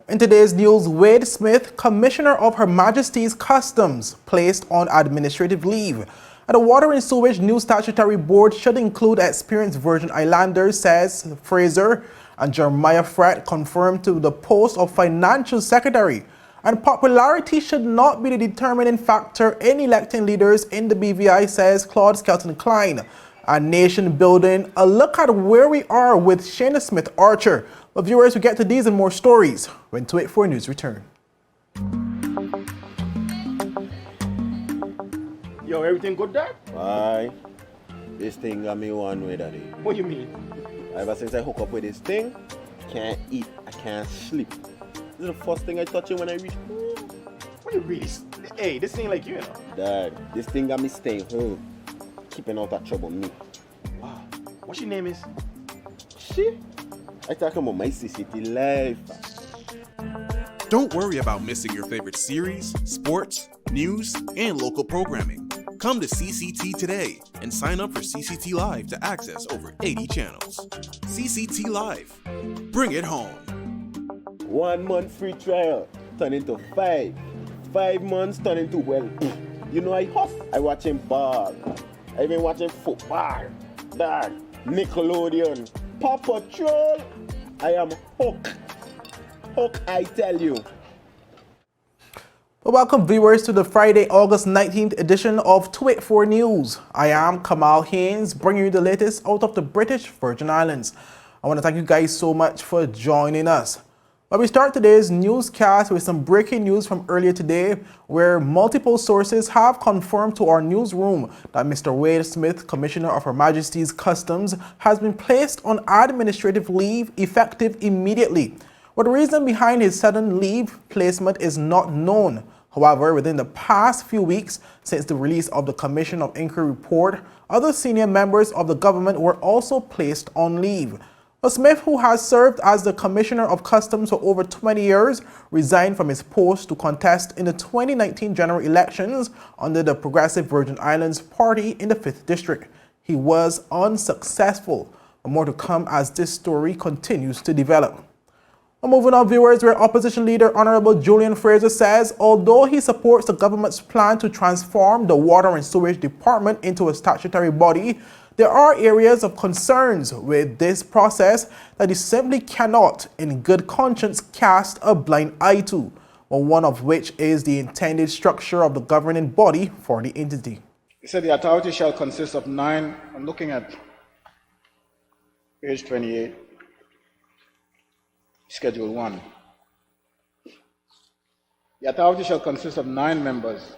In today's news, Wade Smith, Commissioner of Her Majesty's Customs, placed on administrative leave. And the Water and Sewerage new statutory board should include experienced Virgin Islanders, says Fraser, and Jeremiah Frett confirmed to the post of Financial Secretary. And popularity should not be the determining factor in electing leaders in the BVI, says Cline. And nation building, a look at where we are with Shaina Smith-Archer. But viewers, we get to these and more stories when 284 News return. Yo, everything good, Dad? Aye. This thing got me one way, Daddy. What do you mean? Ever since I hook up with this thing, can't eat, I can't sleep. This is the first thing I touch it when I reach home. What you really? Hey, this ain't like you, know? Dad, this thing got me staying home. Keeping out of trouble me. Wow. What your name is? Shit. I talking about my CCT life. Don't worry about missing your favorite series, sports, news, and local programming. Come to CCT today and sign up for CCT Live to access over 80 channels. CCT Live. Bring it home. 1 month free trial turn into 5. 5 months turn into, well, you know I huff. I watching ball. I been watching football. Dad, Nickelodeon, Paw Patrol. I am hooked. Hook, I tell you. Well, welcome viewers to the Friday, August 19th edition of 284 News. I am Kamal Haynes, bringing you the latest out of the British Virgin Islands. I want to thank you guys so much for joining us. But we start today's newscast with some breaking news from earlier today, where multiple sources have confirmed to our newsroom that Mr. Wade Smith, Commissioner of Her Majesty's Customs, has been placed on administrative leave effective immediately. Well, the reason behind his sudden leave placement is not known. However, within the past few weeks, since the release of the Commission of Inquiry report, other senior members of the government were also placed on leave. Smith, who has served as the Commissioner of Customs for over 20 years, resigned from his post to contest in the 2019 general elections under the Progressive Virgin Islands Party in the 5th District. He was unsuccessful. More to come as this story continues to develop. Moving on, viewers, where Opposition Leader Honorable Julian Fraser says although he supports the government's plan to transform the Water and Sewerage Department into a statutory body, there are areas of concerns with this process that he simply cannot, in good conscience, cast a blind eye to, one of which is the intended structure of the governing body for the entity. He said the authority shall consist of 9, I'm looking at page 28, Schedule 1. The authority shall consist of 9 members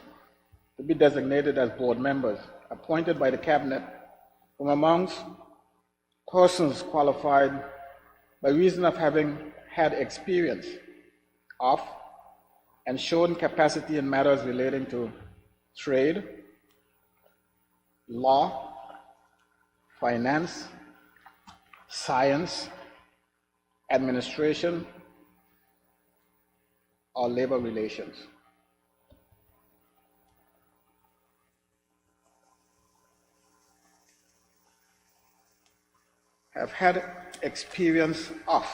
to be designated as board members, appointed by the Cabinet from amongst persons qualified by reason of having had experience of and shown capacity in matters relating to trade, law, finance, science, administration, or labor relations. Have had experience of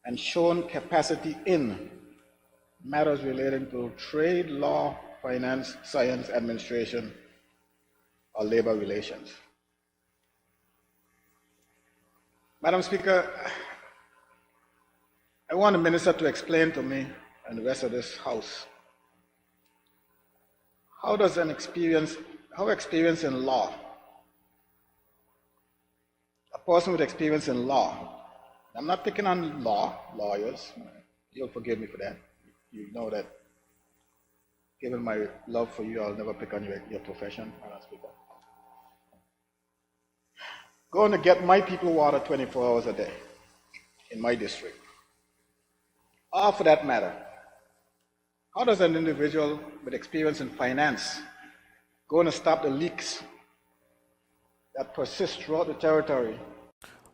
and shown capacity in matters relating to trade, law, finance, science, administration, or labor relations. Madam Speaker, I want the Minister to explain to me and the rest of this House, how experience in law, a person with experience in law, I'm not picking on lawyers, you'll forgive me for that. You know that, given my love for you, I'll never pick on your profession, Madam Speaker. Going to get my people water 24 hours a day in my district. Or for that matter, how does an individual with experience in finance going to stop the leaks that persist throughout the territory?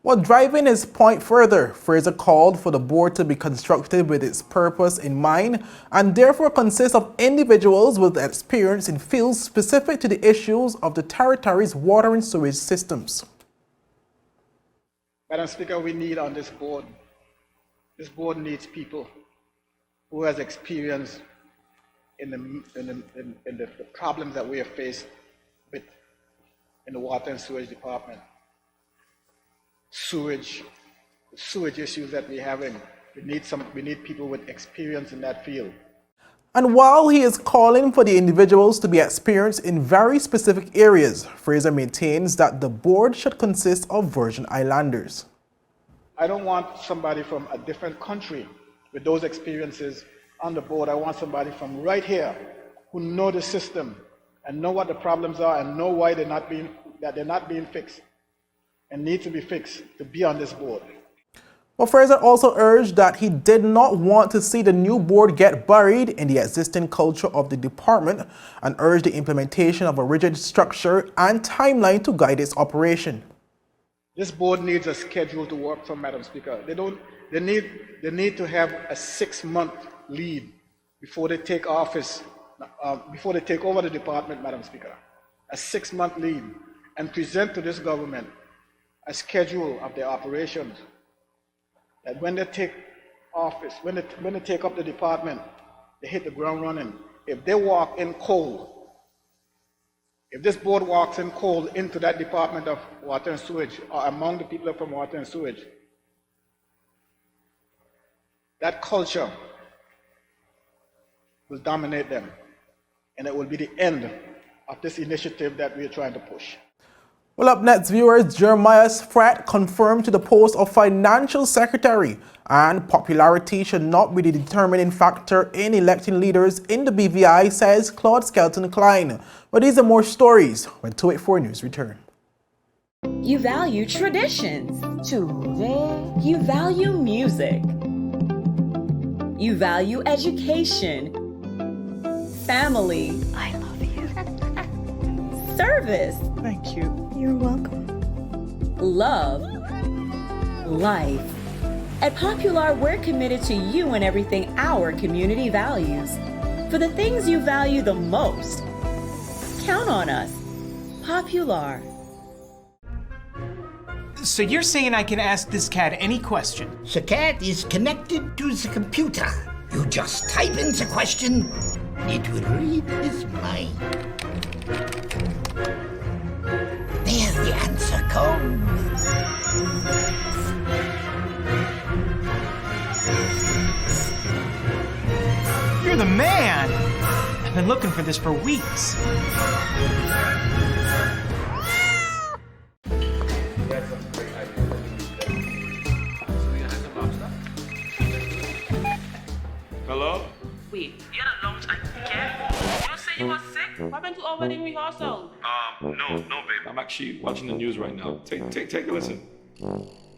Well, driving his point further, Fraser called for the board to be constructed with its purpose in mind and therefore consists of individuals with experience in fields specific to the issues of the territory's water and sewage systems. Madam Speaker, we need on this board This board needs people who has experience in the problems that we are faced with in the water and sewage department. Sewage issues that we're having. We need people with experience in that field. And while he is calling for the individuals to be experienced in very specific areas, Fraser maintains that the board should consist of Virgin Islanders. I don't want somebody from a different country with those experiences on the board. I want somebody from right here who know the system and know what the problems are and know why they're not being fixed and need to be fixed to be on this board. But Fraser also urged that he did not want to see the new board get buried in the existing culture of the department and urged the implementation of a rigid structure and timeline to guide its operation. This board needs a schedule to work from, Madam Speaker. They need to have a 6-month lead before they take office, before they take over the department, Madam Speaker. A 6-month lead, and present to this government a schedule of their operations. That when they take office, when they take up the department, they hit the ground running. If they walk in cold, if this board walks in cold into that department of water and sewage, or among the people from water and sewage, that culture will dominate them, and it will be the end of this initiative that we are trying to push. Well, up next, viewers, Jeremiah Frett confirmed to the post of Financial Secretary, and popularity should not be the determining factor in electing leaders in the BVI, says Claude Skelton Cline. But these are more stories when 284 News return. You value traditions. Today. You value music. You value education. Family. I love you. Service. Thank you. You're welcome. Love. Life. At Popular, we're committed to you and everything our community values. For the things you value the most, count on us. Popular. So you're saying I can ask this cat any question? The cat is connected to the computer. You just type in the question, it will read his mind. There the answer comes. You're the man! I've been looking for this for weeks. Hello? Wait, you had a lunch at camp? You don't say you were sick? What happened to over the rehearsal? No, babe. I'm actually watching the news right now. Take a listen.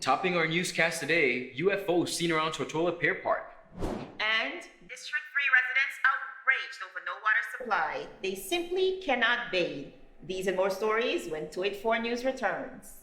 Topping our newscast today, UFOs seen around Tortola Pier Park. And District 3 residents outraged over no water supply. They simply cannot bathe. These and more stories when 284 News returns.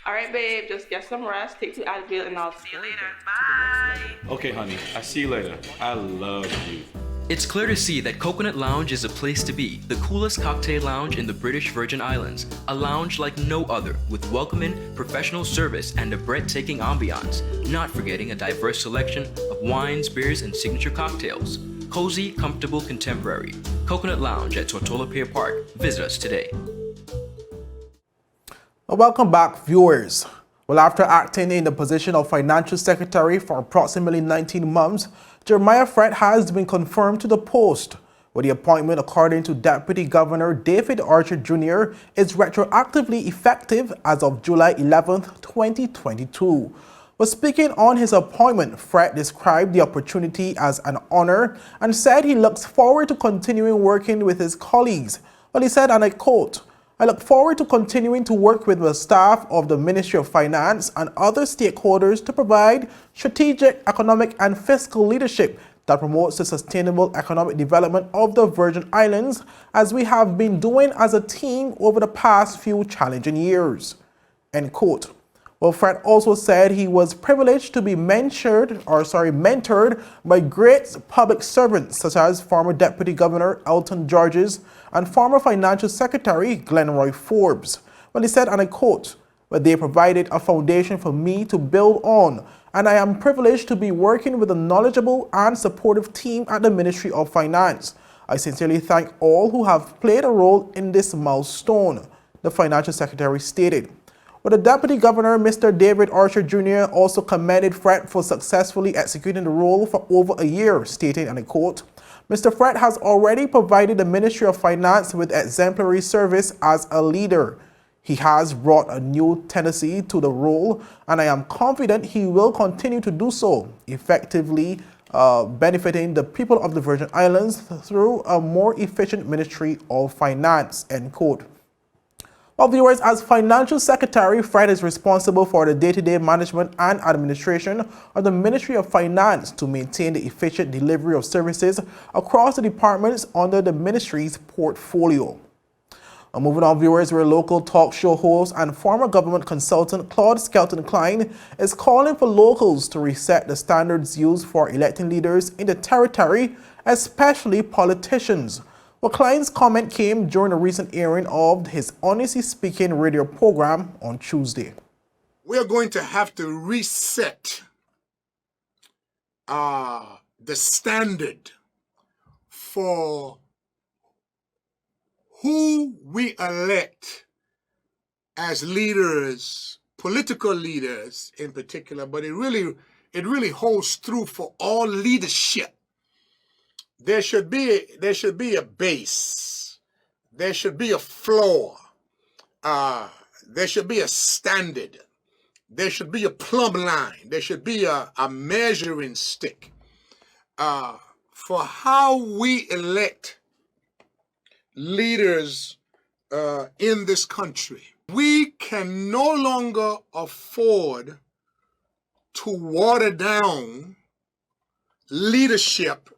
All right, babe, just get some rest, take 2 Advil, and I'll see you later. Bye. Okay, honey. I see you later. I love you. It's clear to see that Coconut Lounge is a place to be, the coolest cocktail lounge in the British Virgin Islands. A lounge like no other, with welcoming, professional service, and a breathtaking ambiance. Not forgetting a diverse selection of wines, beers, and signature cocktails. Cozy, comfortable, contemporary. Coconut Lounge at Tortola Pier Park. Visit us today. Well, welcome back, viewers. Well, after acting in the position of Financial Secretary for approximately 19 months, Jeremiah Frett has been confirmed to the post, where the appointment, according to Deputy Governor David Archer Jr., is retroactively effective as of July 11, 2022. But speaking on his appointment, Frett described the opportunity as an honor and said he looks forward to continuing working with his colleagues. Well, he said, and I quote, "I look forward to continuing to work with the staff of the Ministry of Finance and other stakeholders to provide strategic, economic, and fiscal leadership that promotes the sustainable economic development of the Virgin Islands, as we have been doing as a team over the past few challenging years." End quote. Well, Frett also said he was privileged to be mentored by great public servants such as former Deputy Governor Elton Georges and former Financial Secretary Glenroy Forbes. Well, he said, and I quote, "But they provided a foundation for me to build on, and I am privileged to be working with a knowledgeable and supportive team at the Ministry of Finance. I sincerely thank all who have played a role in this milestone, the Financial Secretary stated. But the Deputy Governor, Mr. David Archer Jr., also commended Frett for successfully executing the role for over a year, stating, and I quote, Mr. Frett has already provided the Ministry of Finance with exemplary service as a leader. He has brought a new tendency to the role, and I am confident he will continue to do so, effectively benefiting the people of the Virgin Islands through a more efficient Ministry of Finance, end quote. Well, viewers, as Financial Secretary, Frett is responsible for the day-to-day management and administration of the Ministry of Finance to maintain the efficient delivery of services across the departments under the ministry's portfolio. Moving on, viewers, where local talk show host and former government consultant Claude Skelton Cline is calling for locals to reset the standards used for electing leaders in the territory, especially politicians. Well, Cline's comment came during a recent airing of his Honestly Speaking radio program on Tuesday. We are going to have to reset the standard for who we elect as leaders, political leaders in particular, but it really holds true for all leadership. There should be a base. There should be a floor. There should be a standard. There should be a plumb line. There should be a measuring stick for how we elect leaders in this country. We can no longer afford to water down leadership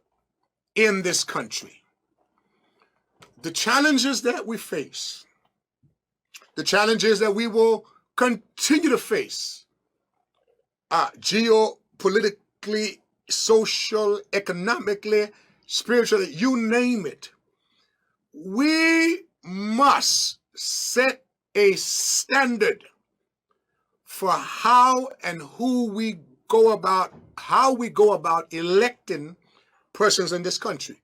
in this country. The challenges that we face, the challenges that we will continue to face, geopolitically, social, economically, spiritually, you name it, we must set a standard for how and who we go about, electing persons in this country.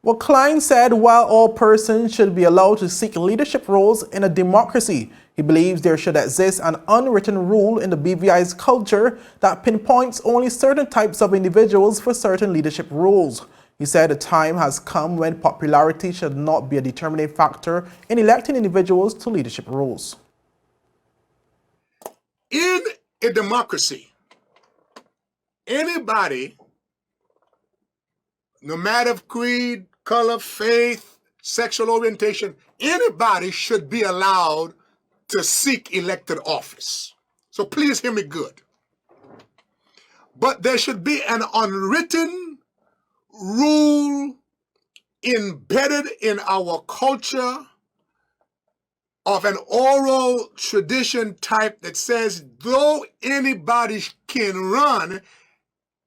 Well, Cline said while all persons should be allowed to seek leadership roles in a democracy, he believes there should exist an unwritten rule in the BVI's culture that pinpoints only certain types of individuals for certain leadership roles. He said the time has come when popularity should not be a determining factor in electing individuals to leadership roles. In a democracy, anybody, no matter of creed, color, faith, sexual orientation, anybody should be allowed to seek elected office. So please hear me good. But there should be an unwritten rule embedded in our culture of an oral tradition type that says, though anybody can run,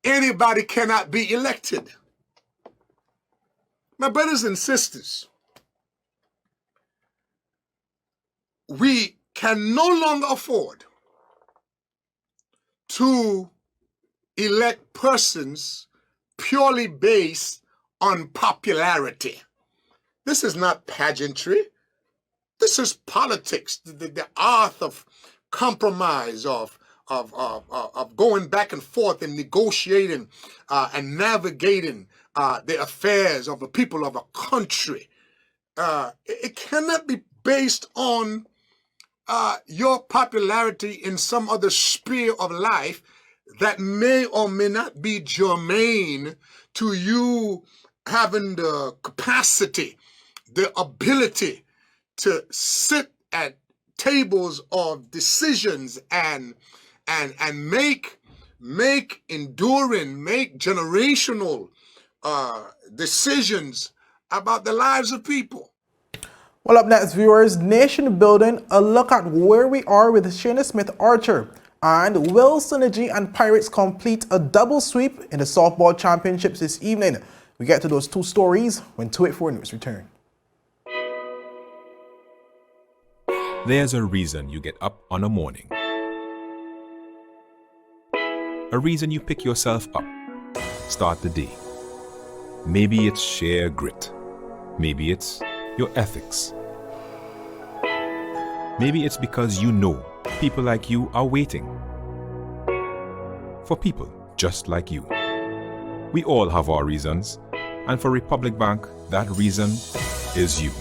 anybody cannot be elected. My brothers and sisters, we can no longer afford to elect persons purely based on popularity. This is not pageantry. This is politics, the art of compromise, of going back and forth and negotiating and navigating the affairs of the people of a country. It cannot be based on your popularity in some other sphere of life that may or may not be germane to you having the capacity, the ability to sit at tables of decisions and make enduring, make generational decisions about the lives of people. Well, up next, viewers, nation building, a look at where we are with Shaina Smith-Archer. And will Synergy and Pirates complete a double sweep in the softball championships this evening? We get to those two stories when 284 News return. There's a reason you get up on a morning. a reason you pick yourself up, start the day. Maybe it's sheer grit. Maybe it's your ethics. Maybe it's because you know people like you are waiting for people just like you. We all have our reasons, and for Republic Bank, that reason is you.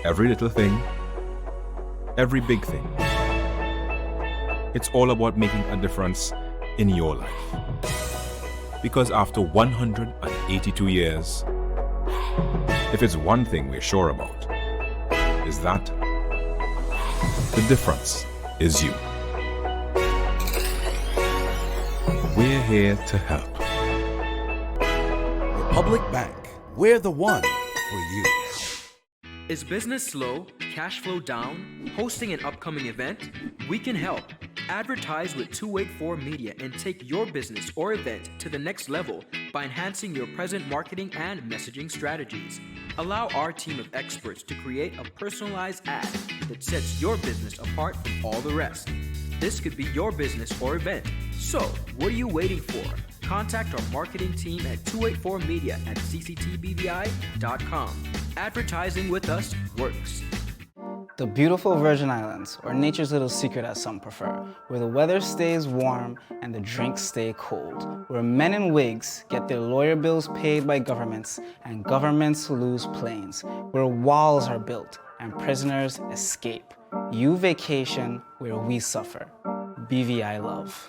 Every little thing, every big thing. It's all about making a difference in your life. Because after 182 years, if it's one thing we're sure about, is that the difference is you. We're here to help. Republic Bank, we're the one for you. Is business slow, cash flow down, hosting an upcoming event? We can help. Advertise with 284 Media and take your business or event to the next level by enhancing your present marketing and messaging strategies. Allow our team of experts to create a personalized ad that sets your business apart from all the rest. This could be your business or event. So, what are you waiting for? Contact our marketing team at 284media@cctbvi.com. Advertising with us works. The beautiful Virgin Islands, or nature's little secret as some prefer, where the weather stays warm and the drinks stay cold, where men in wigs get their lawyer bills paid by governments and governments lose planes, where walls are built and prisoners escape. You vacation where we suffer. BVI love.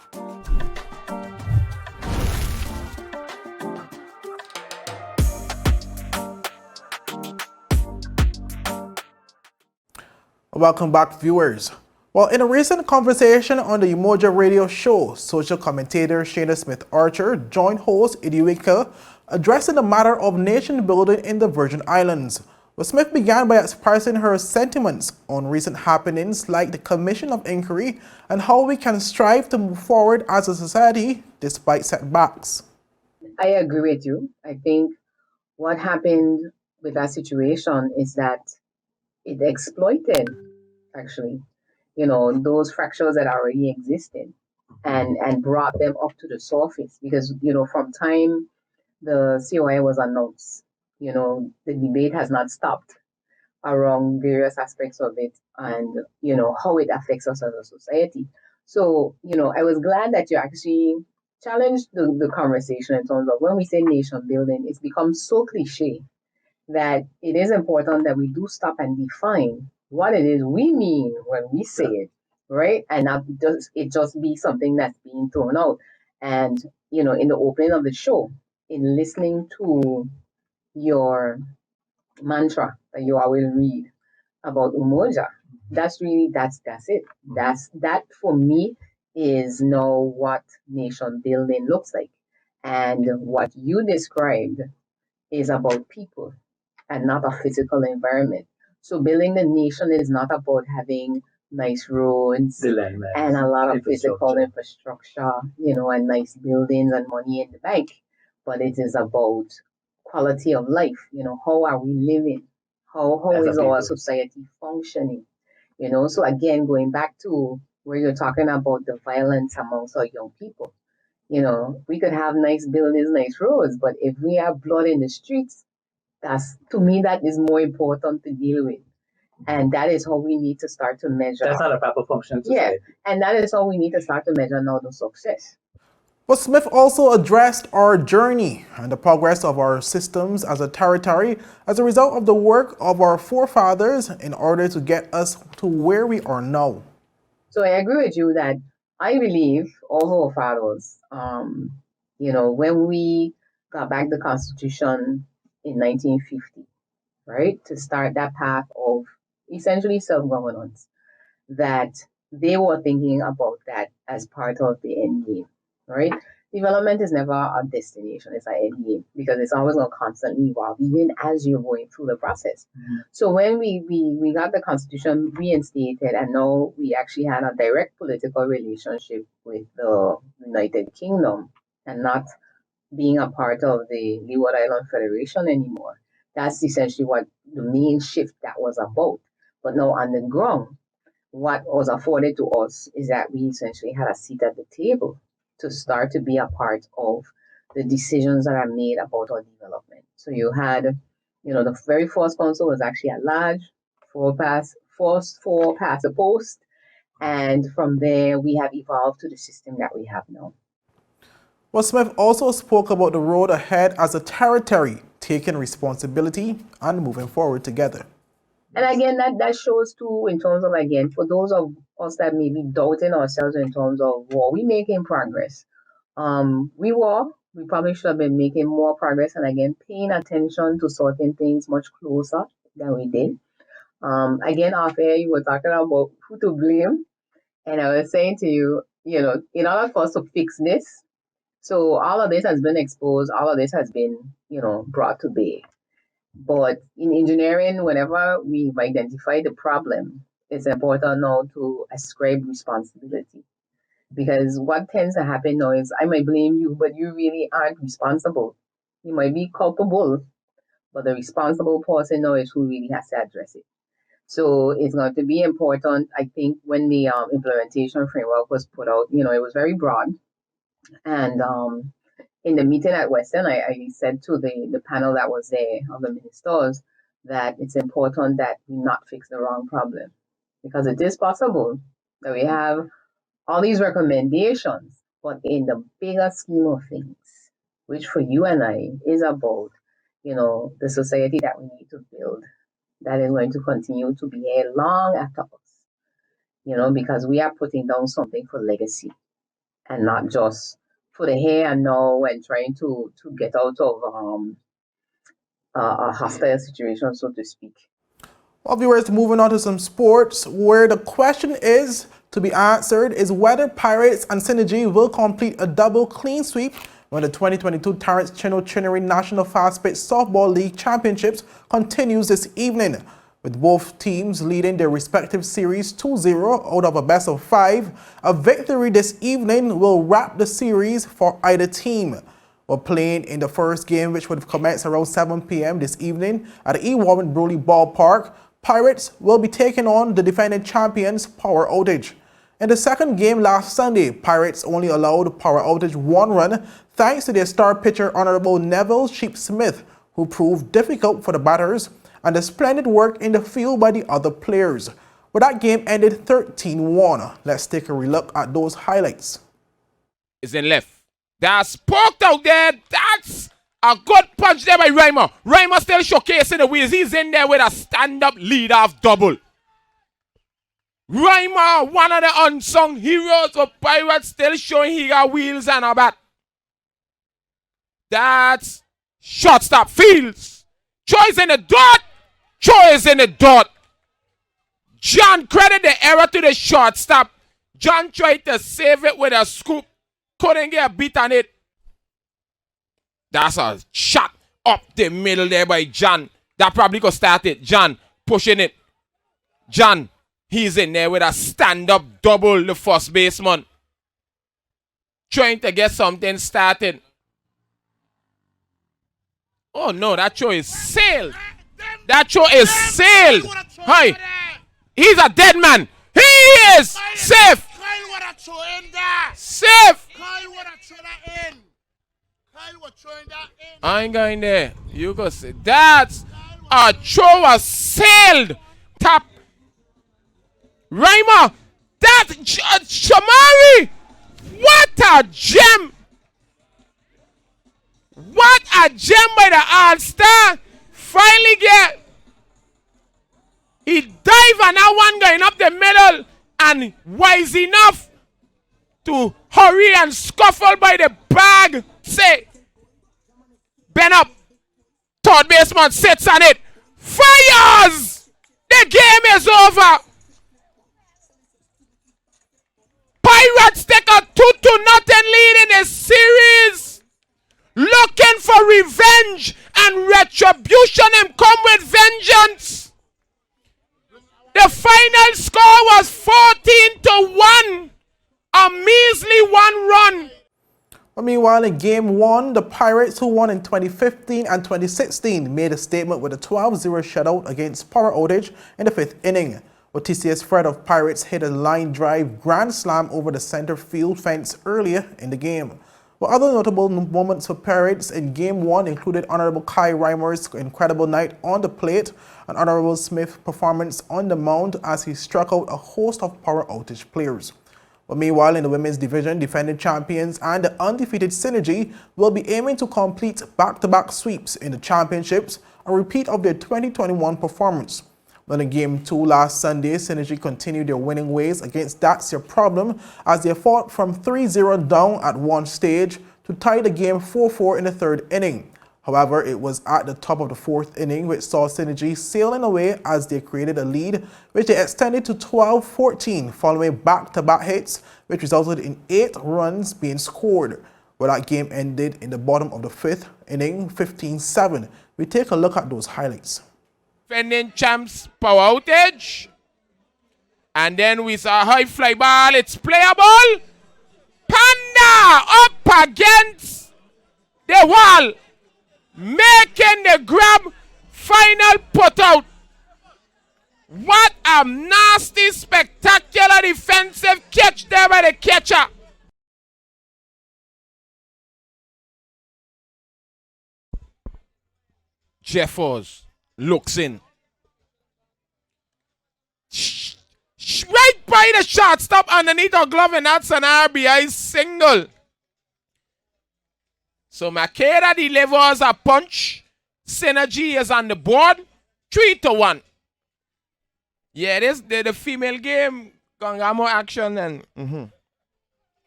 Welcome back, viewers. Well, in a recent conversation on the Umoja radio show, social commentator Shaina Smith-Archer joined host Idiwika addressing the matter of nation building in the Virgin Islands. Well, Smith began by expressing her sentiments on recent happenings like the Commission of Inquiry and how we can strive to move forward as a society despite setbacks. I agree with you. I think what happened with that situation is that it exploited, actually, those fractures that already existed and brought them up to the surface. Because, from time the COI was announced, the debate has not stopped around various aspects of it and, how it affects us as a society. So, I was glad that you actually challenged the conversation in terms of when we say nation building, it's become so cliche that it is important that we do stop and define what it is we mean when we say it, right? And not just be something that's being thrown out. And, in the opening of the show, in listening to your mantra that you always read about Umoja, that's it. That for me is now what nation building looks like. And what you described is about people and not a physical environment. So building the nation is not about having nice roads and a lot of physical infrastructure, and nice buildings and money in the bank. But it is about quality of life. How are we living? How is our society functioning? So again, going back to where you're talking about the violence amongst our young people, we could have nice buildings, nice roads, but if we have blood in the streets, to me, that is more important to deal with. And that is how we need to start to measure. That's not a proper function. Yeah, and that is how we need to start to measure now the success. But Smith also addressed our journey and the progress of our systems as a territory as a result of the work of our forefathers in order to get us to where we are now. So I agree with you that I believe our forefathers, when we got back the Constitution in 1950, right, to start that path of essentially self-governance, that they were thinking about that as part of the end game, right? Development is never a destination, it's an end game, because it's always going to constantly evolve, even as you're going through the process. So when we got the Constitution reinstated, and now we actually had a direct political relationship with the United Kingdom, and not being a part of the Leeward Island Federation anymore. That's essentially what the main shift that was about. But now on the ground, what was afforded to us is that we essentially had a seat at the table to start to be a part of the decisions that are made about our development. So you had, the very first council was actually at large, four past a post, and from there we have evolved to the system that we have now. Well, Smith also spoke about the road ahead as a territory, taking responsibility and moving forward together. And again, that shows too, in terms of, again, for those of us that may be doubting ourselves in terms of, were we making progress? We probably should have been making more progress and, again, paying attention to certain things much closer than we did. Again, off air, you were talking about who to blame. And I was saying to you, in order for us to fix this, so all of this has been exposed, all of this has been, brought to bear. But in engineering, whenever we've identified the problem, it's important now to ascribe responsibility. Because what tends to happen now is I might blame you, but you really aren't responsible. You might be culpable, but the responsible person now is who really has to address it. So it's going to be important. I think when the implementation framework was put out, it was very broad. And in the meeting at Western, I said to the panel that was there of the ministers that it's important that we not fix the wrong problem, because it is possible that we have all these recommendations, but in the bigger scheme of things, which for you and I is about, the society that we need to build, that is going to continue to be here long after us, because we are putting down something for legacy and not just for the here and now and trying to get out of a hostile situation, so to speak. Well, viewers, moving on to some sports, where the question is to be answered is whether Pirates and Synergy will complete a double clean sweep when the 2022 Terrence Chino Chinnery National Fast Pitch Softball League Championships continues this evening, with both teams leading their respective series 2-0 out of a best of 5. A victory this evening will wrap the series for either team. We're playing in the first game, which would commence around 7 p.m. this evening at the E. Warren Brewley Ballpark. Pirates will be taking on the defending champions Power Outage. In the second game last Sunday, Pirates only allowed Power Outage 1 run thanks to their star pitcher Honorable Neville Sheep Smith, who proved difficult for the batters, and the splendid work in the field by the other players. But that game ended 13-1. Let's take a relook at those highlights. Is in left. That's poked out there. That's a good punch there by Reimer. Reimer still showcasing the wheels. He's in there with a stand-up lead-off double. Reimer, one of the unsung heroes of Pirates, still showing he got wheels and a bat. That's shortstop Fields. Choice in the dot. Choice in the dot. John credit the error to the shortstop. John tried to save it with a scoop. Couldn't get a beat on it. That's a shot up the middle there by John. That probably could start it. John pushing it. John, he's in there with a stand-up double, the first baseman. Trying to get something started. Oh no, that throw is sailed. That throw is sailed. Hi. He's a dead man. He is safe. Safe. I ain't going there. You go see. That's a throw was sailed. Tap. Reimer. That Shamari. What a gem. What a gem by the All-Star. Finally get. He dive and that one going up the middle and wise enough to hurry and scuffle by the bag. Say, bend up. Third baseman sits on it. Fires! The game is over. Pirates take a 2-0 lead in the series. Looking for revenge and retribution and come with vengeance. The final score was 14-1. A measly 1 run. But meanwhile, in Game 1, the Pirates, who won in 2015 and 2016, made a statement with a 12-0 shutout against Power Outage in the 5th inning. But TCS Frett of Pirates hit a line drive grand slam over the center field fence earlier in the game. But other notable moments for Pirates in Game 1 included Honorable Kai Reimer's incredible night on the plate and Honorable Smith's performance on the mound as he struck out a host of power outage players. But meanwhile, in the women's division, defending champions and the undefeated Synergy will be aiming to complete back-to-back sweeps in the championships, a repeat of their 2021 performance. But in Game 2 last Sunday, Synergy continued their winning ways against That's Your Problem as they fought from 3-0 down at one stage to tie the game 4-4 in the third inning. However, it was at the top of the fourth inning which saw Synergy sailing away as they created a lead, which they extended to 12-14 following back-to-back hits, which resulted in 8 runs being scored. But that game ended in the bottom of the fifth inning, 15-7. We take a look at those highlights. Defending champs power outage. And then we saw a high fly ball. It's playable. Panda up against the wall. Making the grab. Final put out. What a nasty, spectacular defensive catch there by the catcher. Jeffers looks in. Right by the shortstop underneath our glove, and that's an RBI single. So Makeda delivers a punch. Synergy is on the board. 3-1. Yeah, this the female game gonna have more action than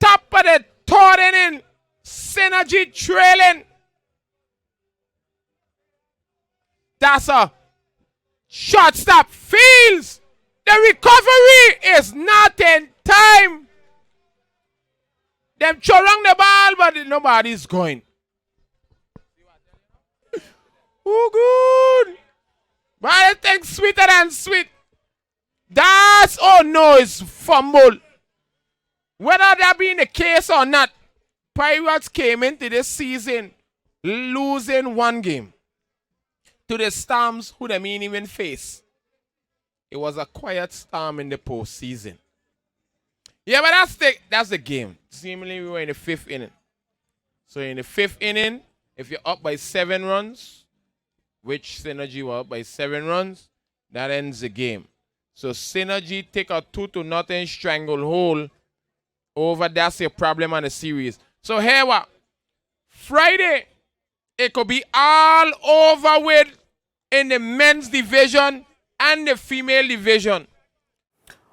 top of the third inning. Synergy trailing. That's a shortstop fields. The recovery is not in time. Them chorong the ball, but nobody's going. Oh, good. But I think sweeter than sweet. That's, oh no, it's fumble. Whether that being the case or not, Pirates came into this season losing one game to the Storms who they mean even face. It was a quiet storm in the postseason. Yeah, but that's the game. Seemingly we were in the 5th inning. So in the 5th inning, if you're up by 7 runs, which Synergy were up by 7 runs, that ends the game. So Synergy take a 2-0 stranglehold over That's Your Problem on the series. So here what? Friday, it could be all over with in the men's division and the female division.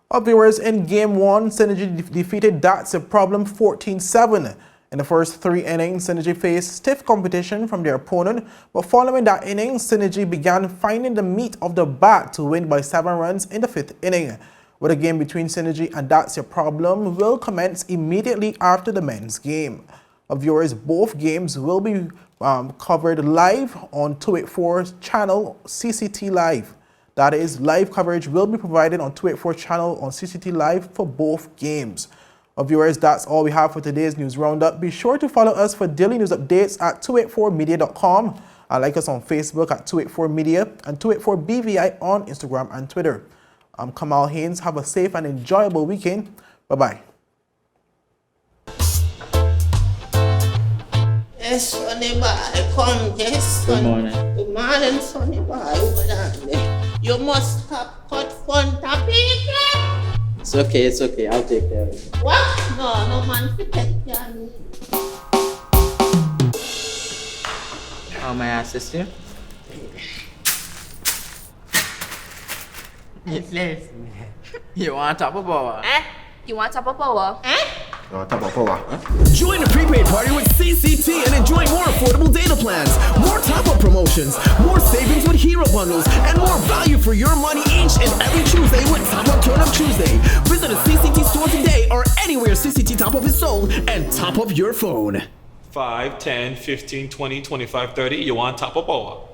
Our viewers, in Game 1, Synergy defeated That's Your Problem 14-7. In the first 3 innings, Synergy faced stiff competition from their opponent, but following that inning, Synergy began finding the meat of the bat to win by 7 runs in the 5th inning. With a game between Synergy and That's Your Problem will commence immediately after the men's game. Our viewers, both games will be covered live on 284's channel CCT Live. That is, live coverage will be provided on 284 channel on CCT Live for both games. Our viewers, that's all we have for today's news roundup. Be sure to follow us for daily news updates at 284media.com and like us on Facebook at 284media and 284BVI on Instagram and Twitter. I'm Kamal Haynes. Have a safe and enjoyable weekend. Bye-bye. Yes, Sonny boy, come, yes, Sonny. Good morning. Good morning, Sonny boy, over there. You must have cut fun people. It's okay, I'll take care of it. What? No man to take care of me. How may I assist you? Yes. You want top of power? You want top of power? Join the prepaid party with CCT and enjoy more affordable data plans, more top-up promotions, more savings with hero bundles, and more value for your money each and every Tuesday with Top Up Turn Up Tuesday. Visit a CCT store today or anywhere CCT Top Up is sold and top up your phone. 5, 10, 15, 20, 25, 30. You want top of power?